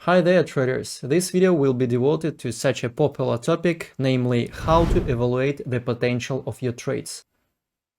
Hi there traders, this video will be devoted to such a popular topic, namely how to evaluate the potential of your trades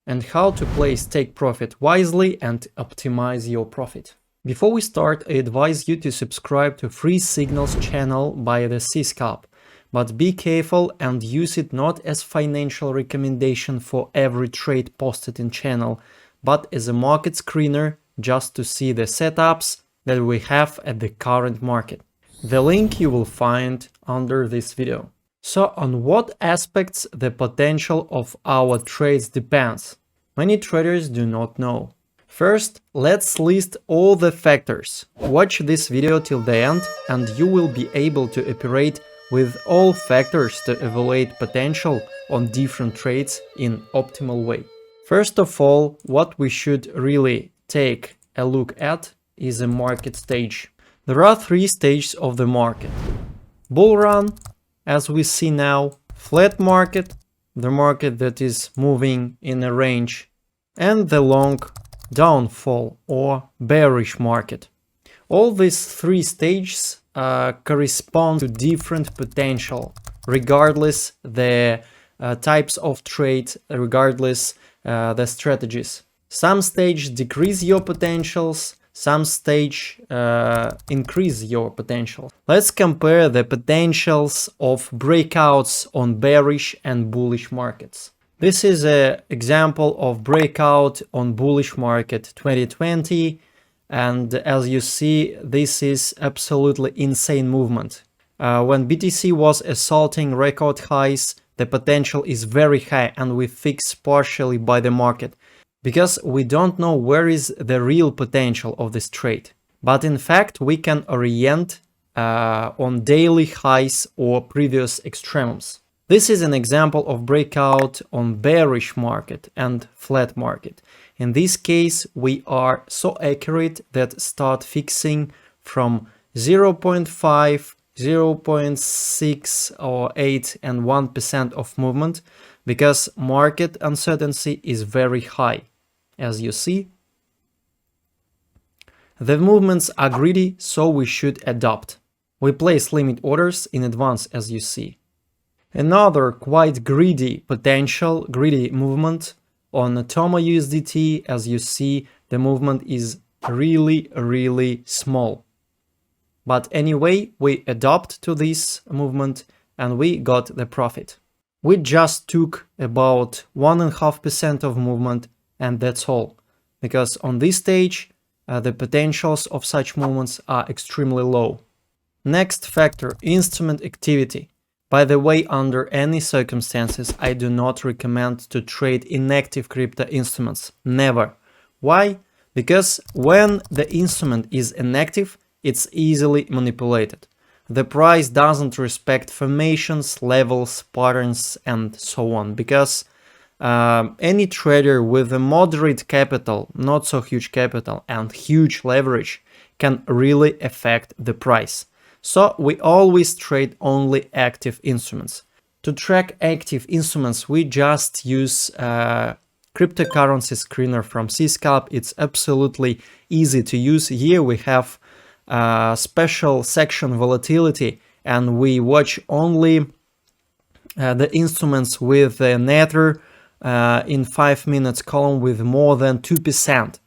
and how to place take profit wisely and optimize your profit. Before we start, I advise you to subscribe to Free Signals channel by the scalp, but be careful and use it not as financial recommendation for every trade posted in channel, but as a market screener just to see the setups that we have at the current market. The link you will find under this video. So on what aspects the potential of our trades depends? Many traders do not know. First, let's list all the factors. Watch this video till the end and you will be able to operate with all factors to evaluate potential on different trades in optimal way. First of all, what we should really take a look at is a market stage. There are three stages of the market. Bull run, as we see now, flat market, the market that is moving in a range, and the long downfall or bearish market. All these three stages correspond to different potential, regardless the types of trade, regardless the strategies. Some stage decrease your potentials, some stage increase your potential. Let's compare the potentials of breakouts on bearish and bullish markets. This is an example of breakout on bullish market 2020, and as you see, this is absolutely insane movement. When BTC was assaulting record highs, the potential is very high and we fix partially by the market, because we don't know where is the real potential of this trade. But in fact, we can orient on daily highs or previous extremes. This is an example of breakout on bearish market and flat market. In this case, we are so accurate that start fixing from 0.5, 0.6 or 8 and 1% of movement, because market uncertainty is very high. As you see, the movements are greedy, so we should adopt. We place limit orders in advance, as you see. Another quite greedy movement on Tomo USDT. As you see, the movement is really small. But anyway, we adopt to this movement and we got the profit. We just took about 1.5% of movement, and that's all, because on this stage the potentials of such movements are extremely low. Next factor, instrument activity. By the way, under any circumstances, I do not recommend to trade inactive crypto instruments. Never. Why? Because when the instrument is inactive, it's easily manipulated. The price doesn't respect formations, levels, patterns, and so on, because any trader with a moderate capital, not so huge capital, and huge leverage can really affect the price. So we always trade only active instruments. To track active instruments, we just use cryptocurrency screener from scalp. It's absolutely easy to use. Here we have a special section volatility, and we watch only the instruments with a nether in 5 minutes column with more than 2%,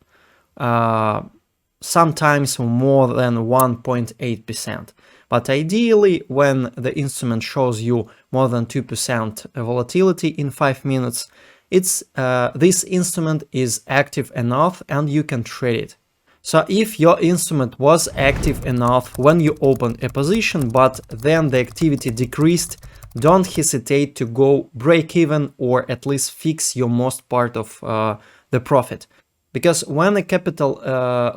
sometimes more than 1.8%. But ideally, when the instrument shows you more than 2% volatility in 5 minutes, this instrument is active enough and you can trade it. So if your instrument was active enough when you opened a position, but then the activity decreased, don't hesitate to go break even or at least fix your most part of the profit. Because when a capital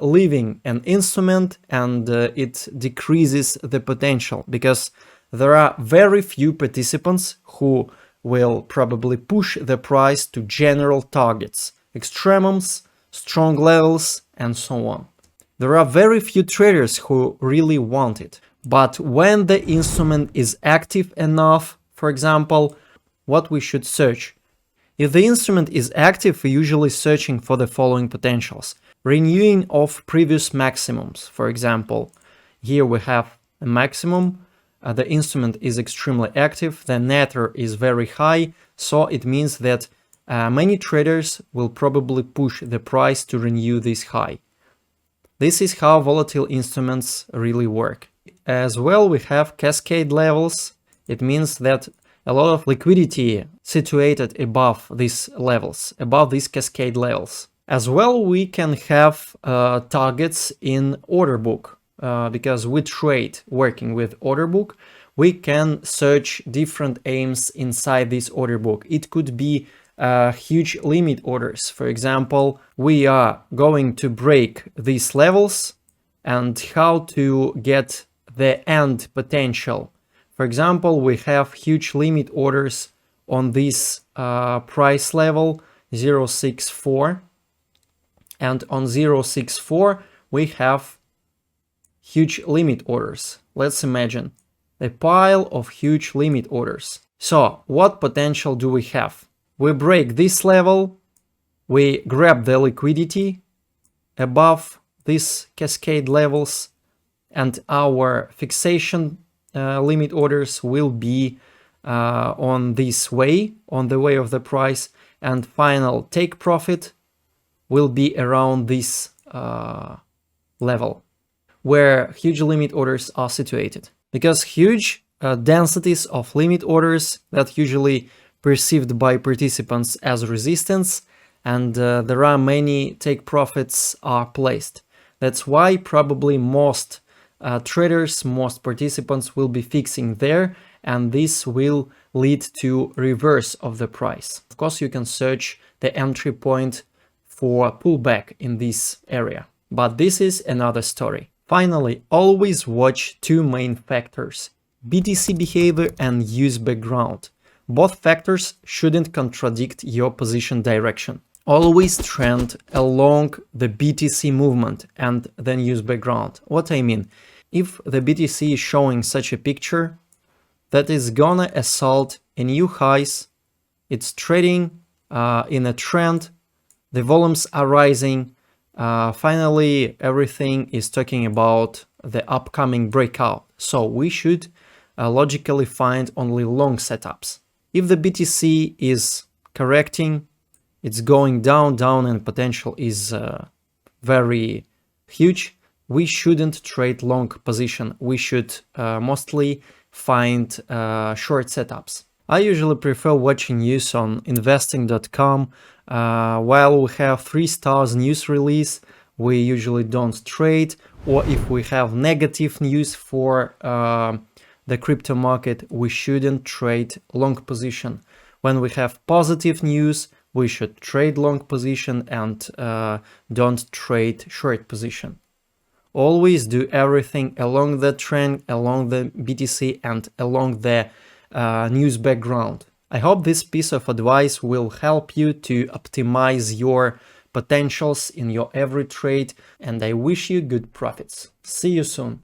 leaving an instrument and it decreases the potential, because there are very few participants who will probably push the price to general targets, extremums, strong levels, and so on. There are very few traders who really want it. But when the instrument is active enough, for example, what we should search? If the instrument is active, we're usually searching for the following potentials. Renewing of previous maximums. For example, here we have a maximum. The instrument is extremely active, the nether is very high, so it means that many traders will probably push the price to renew this high. This is how volatile instruments really work. As well, we have cascade levels. It means that a lot of liquidity situated above these levels, above these cascade levels. As well, we can have targets in order book. Because we trade working with order book, we can search different aims inside this order book. It could be huge limit orders. For example, we are going to break these levels and how to get the end potential. For example, we have huge limit orders on this price level 0.64, and on 0.64 we have huge limit orders. Let's imagine a pile of huge limit orders. So what potential do we have? We break this level, we grab the liquidity above these cascade levels, and our fixation limit orders will be on this way, on the way of the price, and final take profit will be around this level where huge limit orders are situated. Because huge densities of limit orders that usually perceived by participants as resistance, and there are many take profits are placed. That's why probably most traders, most participants will be fixing there, and this will lead to reverse of the price. Of course, you can search the entry point for pullback in this area, but this is another story. Finally, always watch two main factors: BTC behavior and use background. Both factors shouldn't contradict your position direction. Always trend along the BTC movement and then use background. What I mean, if the BTC is showing such a picture that is gonna assault a new highs, it's trading in a trend, the volumes are rising, finally everything is talking about the upcoming breakout. So we should logically find only long setups. If the BTC is correcting, it's going down, and potential is very huge, we shouldn't trade long position. We should mostly find short setups. I usually prefer watching news on investing.com. While we have 3 stars news release, we usually don't trade, or if we have negative news for the crypto market, we shouldn't trade long position. When we have positive news, we should trade long position and don't trade short position. Always do everything along the trend, along the BTC, and along the news background. I hope this piece of advice will help you to optimize your potentials in your every trade, and I wish you good profits. See you soon.